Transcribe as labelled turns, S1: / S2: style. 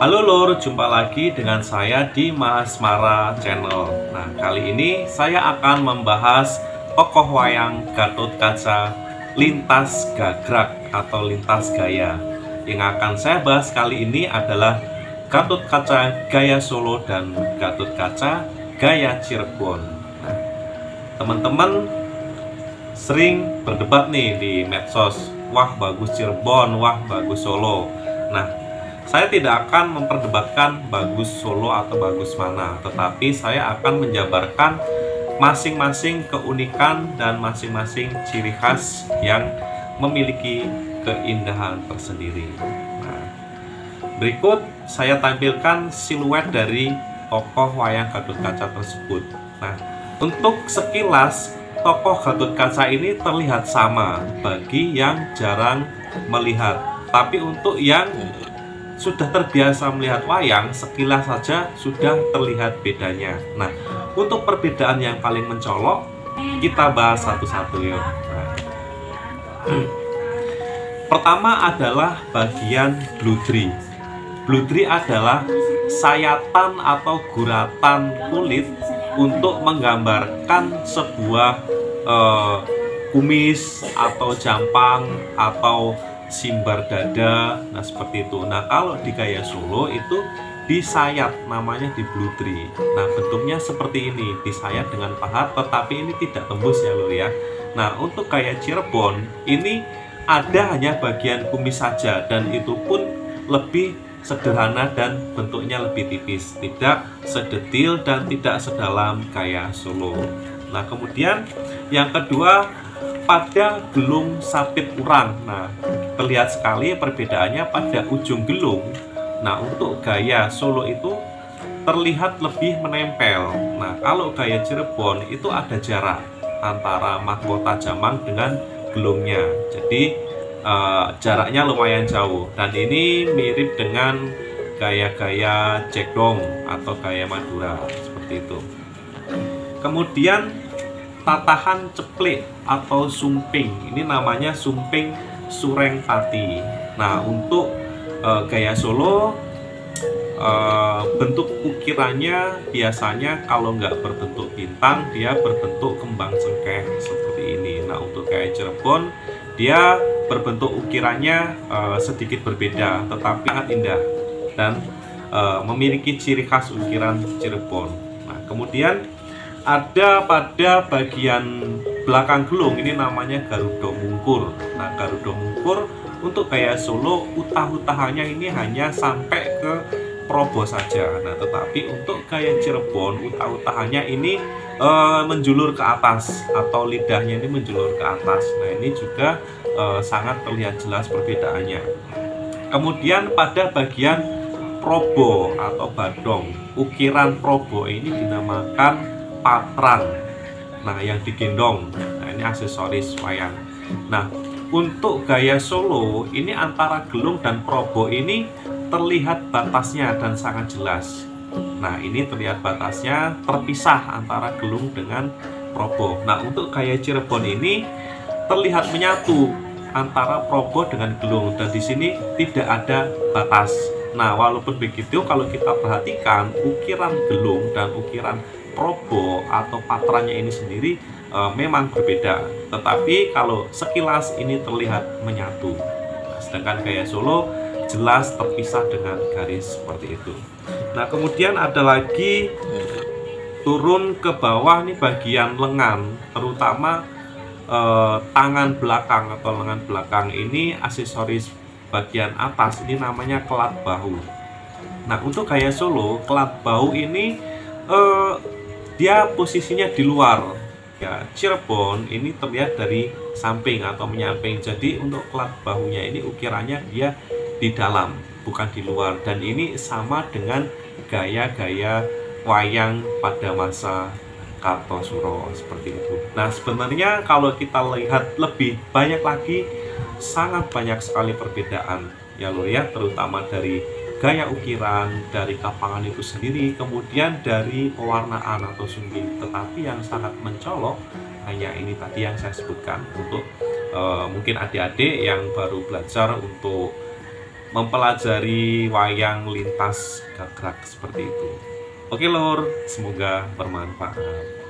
S1: Halo Lur, jumpa lagi dengan saya di Mas Mara Channel. Nah, kali ini saya akan membahas tokoh wayang Gatotkaca lintas gagrak atau lintas gaya. Yang akan saya bahas kali ini adalah Gatotkaca gaya Solo dan Gatotkaca gaya Cirebon. Nah, teman-teman sering berdebat nih di medsos, wah bagus Cirebon, wah bagus Solo. Nah, saya tidak akan memperdebatkan bagus Solo atau bagus mana, tetapi saya akan menjabarkan masing-masing keunikan dan masing-masing ciri khas yang memiliki keindahan tersendiri. Nah, berikut saya tampilkan siluet dari tokoh wayang Gatotkaca tersebut. Nah, untuk sekilas tokoh Gatotkaca ini terlihat sama bagi yang jarang melihat, tapi untuk yang sudah terbiasa melihat wayang, sekilas saja sudah terlihat bedanya. Nah, untuk perbedaan yang paling mencolok, kita bahas satu-satu yuk. Nah, pertama adalah bagian bludri. Bludri adalah sayatan atau guratan kulit untuk menggambarkan sebuah kumis atau jampang atau simbar dada, nah seperti itu. Nah, kalau di gaya Solo itu disayat, namanya di bludri. Nah, bentuknya seperti ini, disayat dengan pahat, tetapi ini tidak tembus ya Lur ya. Nah, untuk gaya Cirebon ini ada hanya bagian kumis saja, dan itu pun lebih sederhana dan bentuknya lebih tipis, tidak sedetil dan tidak sedalam gaya Solo. Nah, kemudian yang kedua pada gelung sapit urang. Nah, terlihat sekali perbedaannya pada ujung gelung. Nah, untuk gaya Solo itu terlihat lebih menempel. Nah, kalau gaya Cirebon itu ada jarak antara mahkota jamang dengan gelungnya. Jadi jaraknya lumayan jauh. Dan ini mirip dengan gaya-gaya cekdong atau gaya Madura seperti itu. Kemudian tatahan ceplek atau sumping, ini namanya sumping Surengpati. Nah, untuk gaya Solo bentuk ukirannya biasanya kalau nggak berbentuk bintang, dia berbentuk kembang cengkeh seperti ini. Nah, untuk gaya Cirebon dia berbentuk ukirannya sedikit berbeda, tetapi sangat indah dan memiliki ciri khas ukiran Cirebon. Nah, kemudian ada pada bagian belakang gelung, ini namanya Garuda Mungkur. Nah, Garuda Mungkur untuk gaya Solo utah-utahannya ini hanya sampai ke Probo saja. Nah, tetapi untuk gaya Cirebon utah-utahannya ini menjulur ke atas atau lidahnya ini menjulur ke atas. Nah, ini juga sangat terlihat jelas perbedaannya. Kemudian pada bagian Probo atau Badong, ukiran Probo ini dinamakan patran. Nah, yang digendong. Nah, ini aksesoris wayang. Nah, untuk gaya Solo ini antara gelung dan Probo ini terlihat batasnya dan sangat jelas. Nah, ini terlihat batasnya terpisah antara gelung dengan Probo. Nah, untuk gaya Cirebon ini terlihat menyatu antara Probo dengan gelung, dan di sini tidak ada batas. Nah, walaupun begitu, kalau kita perhatikan ukiran gelung dan ukiran Probo atau patrannya ini sendiri memang berbeda, tetapi kalau sekilas ini terlihat menyatu. Nah, sedangkan gaya Solo jelas terpisah dengan garis seperti itu. Nah, kemudian ada lagi turun ke bawah nih bagian lengan, terutama tangan belakang atau lengan belakang ini aksesoris bagian atas ini namanya kelat bahu. Nah, untuk gaya Solo kelat bahu ini dia posisinya di luar ya. Cirebon ini terlihat dari samping atau menyamping, jadi untuk kelat bahunya ini ukirannya dia di dalam bukan di luar, dan ini sama dengan gaya-gaya wayang pada masa Kartosuro seperti itu. Nah, sebenarnya kalau kita lihat lebih banyak lagi, sangat banyak sekali perbedaan ya Lur ya, terutama dari gaya ukiran, dari kapangan itu sendiri, kemudian dari pewarnaan atau sungging. Tetapi yang sangat mencolok hanya ini tadi yang saya sebutkan. Untuk mungkin adik-adik yang baru belajar untuk mempelajari wayang lintas gagrak seperti itu. Oke lur, semoga bermanfaat.